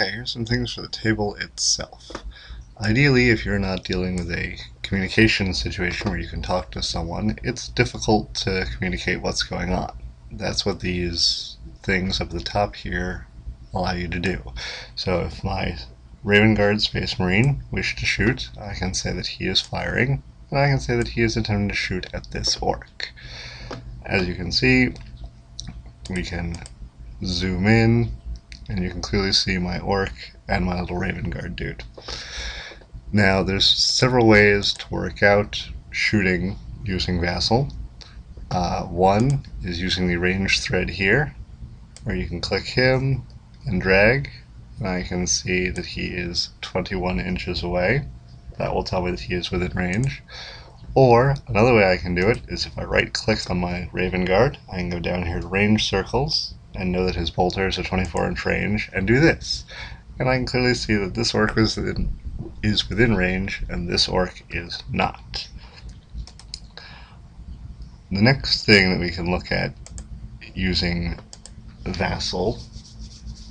Okay, here's some things for the table itself. Ideally, if you're not dealing with a communication situation where you can talk to someone, it's difficult to communicate what's going on. That's what these things up at the top here allow you to do. So if my Raven Guard Space Marine wished to shoot, I can say that he is firing, and I can say that he is attempting to shoot at this orc. As you can see, we can zoom in, and you can clearly see my orc and my little Raven Guard dude. Now, there's several ways to work out shooting using Vassal. One is using the range thread here, where you can click him and drag, and I can see that he is 21 inches away. That will tell me that he is within range. Or, another way I can do it is if I right-click on my Raven Guard, I can go down here to Range Circles, and know that his bolter is a 24-inch range, and do this. And I can clearly see that this orc is within range, and this orc is not. The next thing that we can look at using Vassal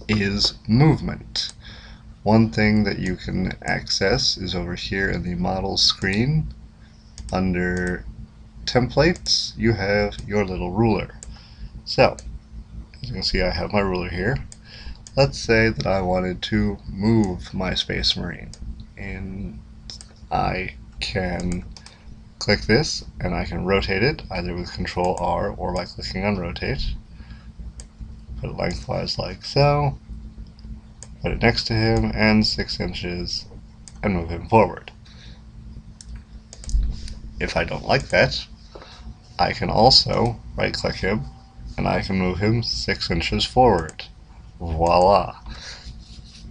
is movement. One thing that you can access is over here in the model screen. Under templates, you have your little ruler. So, as you can see, I have my ruler here. Let's say that I wanted to move my Space Marine, and I can click this and I can rotate it either with Control R or by clicking on Rotate. Put it lengthwise like so, put it next to him and 6 inches, and move him forward. If I don't like that, I can also right click him and I can move him 6 inches forward. Voila!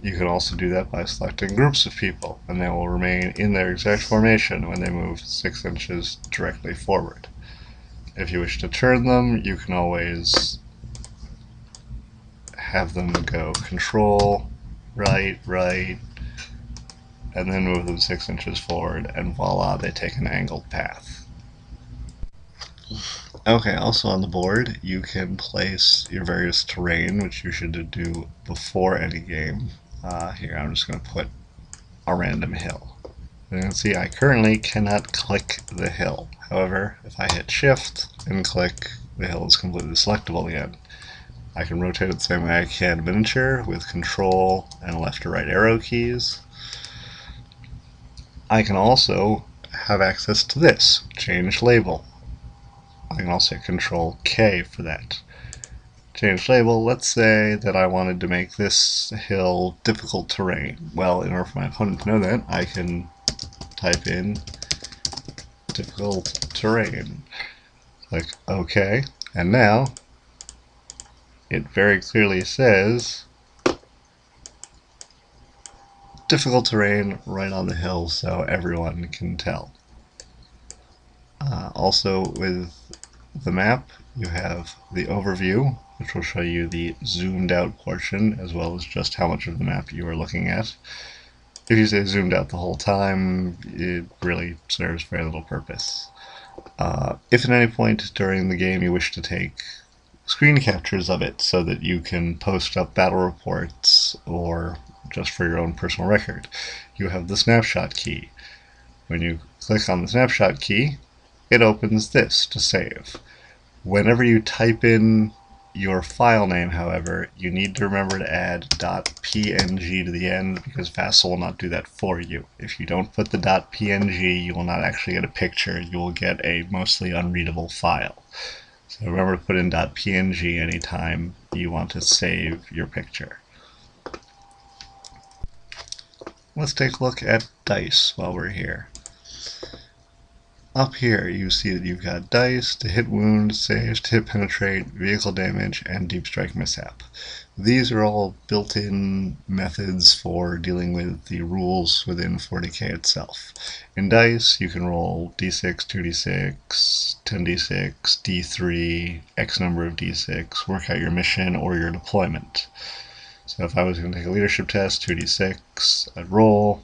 You can also do that by selecting groups of people, and they will remain in their exact formation when they move 6 inches directly forward. If you wish to turn them, you can always have them go Control, right, and then move them 6 inches forward, and voila, they take an angled path. Okay, also on the board, you can place your various terrain, which you should do before any game. Here, I'm just going to put a random hill. You can see I currently cannot click the hill. However, if I hit Shift and click, the hill is completely selectable again. I can rotate it the same way I can miniature with Control and left or right arrow keys. I can also have access to this, change label. I can also hit Control K for that. Change label, let's say that I wanted to make this hill difficult terrain. Well, in order for my opponent to know that, I can type in difficult terrain. Click OK, and now it very clearly says difficult terrain right on the hill so everyone can tell. Also with the map, you have the overview, which will show you the zoomed out portion as well as just how much of the map you are looking at. If you say zoomed out the whole time, it really serves very little purpose. If at any point during the game you wish to take screen captures of it so that you can post up battle reports or just for your own personal record, you have the snapshot key. When you click on the snapshot key, it opens this to save. Whenever you type in your file name, however, you need to remember to add .png to the end because Vassal will not do that for you. If you don't put the .png, you will not actually get a picture. You will get a mostly unreadable file. So remember to put in .png anytime you want to save your picture. Let's take a look at dice while we're here. Up here you see that you've got dice to hit wound, save, to hit penetrate, vehicle damage, and deep strike mishap. These are all built-in methods for dealing with the rules within 40k itself. In dice you can roll d6, 2d6, 10d6, d3, x number of d6, work out your mission or your deployment. So if I was going to take a leadership test, 2d6, I'd roll,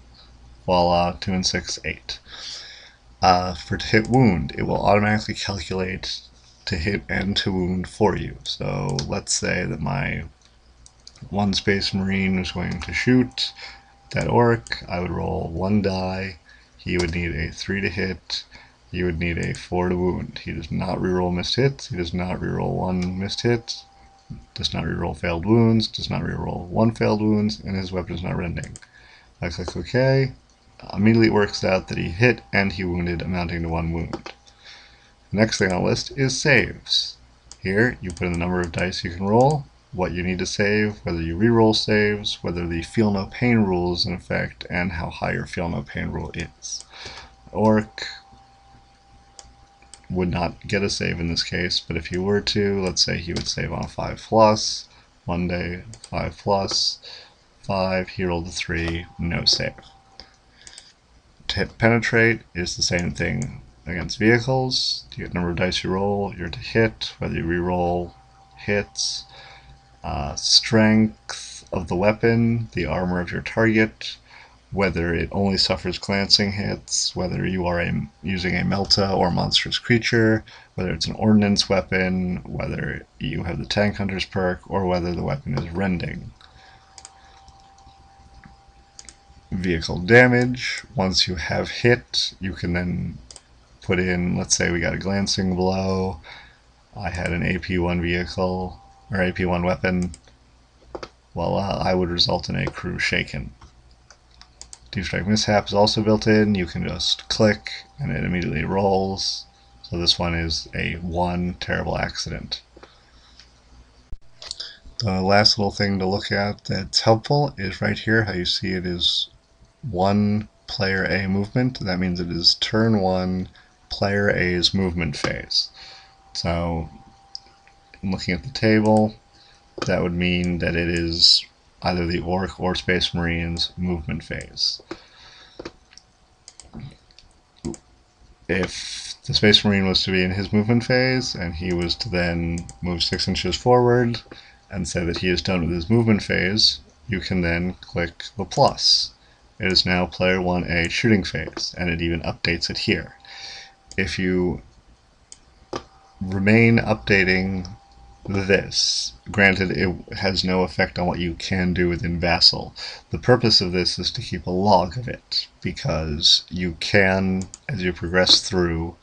voila, 2 and 6, 8. For to hit wound, it will automatically calculate to hit and to wound for you. So let's say that my One Space Marine was going to shoot that orc. I would roll 1 die. He would need a 3 to hit. He would need a 4 to wound. He does not reroll missed hits. He does not reroll 1 missed hit. Does not reroll failed wounds. Does not reroll 1 failed wounds. And his weapon is not rending. I click OK. Immediately works out that he hit and he wounded, amounting to 1 wound. The next thing on the list is saves. Here, you put in the number of dice you can roll, what you need to save, whether you reroll saves, whether the feel no pain rule is in effect, and how high your feel no pain rule is. Orc would not get a save in this case, but if he were to, let's say he would save on a 5+, Monday, 5+, 5, he rolled a 3, no save. To hit penetrate is the same thing against vehicles. You get the number of dice you roll, you're to hit, whether you reroll hits, strength of the weapon, the armor of your target, whether it only suffers glancing hits, whether you are using a Melta or monstrous creature, whether it's an ordnance weapon, whether you have the Tank Hunter's perk, or whether the weapon is rending. Vehicle damage, once you have hit, you can then put in, let's say we got a glancing blow, I had an AP1 vehicle, or AP1 weapon, well, I would result in a crew shaken. Deep Strike Mishap is also built in. You can just click and it immediately rolls. So this one is a 1 terrible accident. The last little thing to look at that's helpful is right here, how you see it is 1 player A movement. That means it is turn 1 player A's movement phase. So looking at the table, that would mean that it is either the Orc or Space Marine's movement phase. If the Space Marine was to be in his movement phase and he was to then move 6 inches forward and say that he is done with his movement phase, you can then click the plus. It is now player 1A shooting phase, and it even updates it here. If you remain updating this, granted it has no effect on what you can do within Vassal. The purpose of this is to keep a log of it, because you can, as you progress through,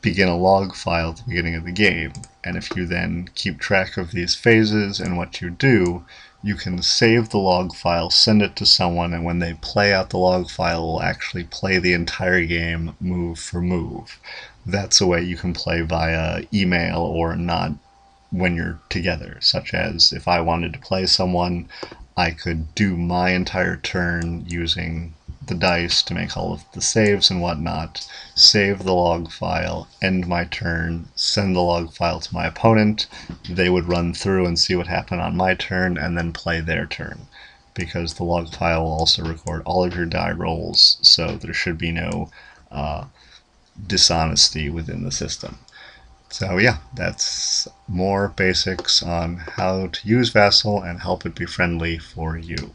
begin a log file at the beginning of the game, and if you then keep track of these phases and what you do, you can save the log file, send it to someone, and when they play out the log file, it will actually play the entire game move for move. That's a way you can play via email or not when you're together, such as if I wanted to play someone, I could do my entire turn using the dice to make all of the saves and whatnot, save the log file, end my turn, send the log file to my opponent, they would run through and see what happened on my turn and then play their turn, because the log file will also record all of your die rolls, so there should be no dishonesty within the system. So yeah, that's more basics on how to use Vassal and help it be friendly for you.